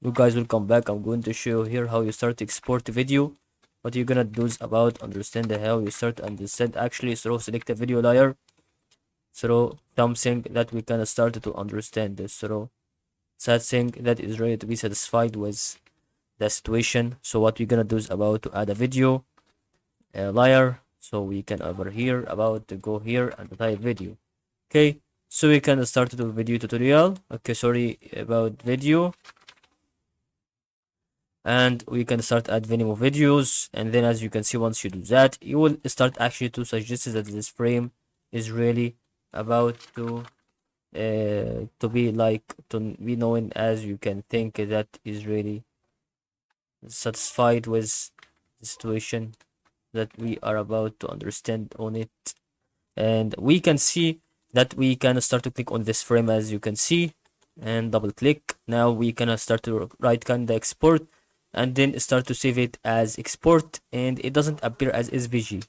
You guys will come back. I'm going to show you here how you start to export the video. What you're gonna do is about understand how you start understand actually through select a video layer, through something that we can start to understand this, through something that is ready to be satisfied with the situation. So what we're gonna do is about to add a video layer. So we can over here about to go here and type video. Okay, so we can start the video tutorial. Okay, sorry about video, and we can start add many more videos. And then as you can see, once you do that, you will start actually to suggest that this frame is really about to be like to be known as you can think that is really satisfied with the situation that we are about to understand on it. And we can see that we can start to click on this frame, as you can see, and double click. Now we can start to right click the export and then start to save it as export, and it doesn't appear as SVG.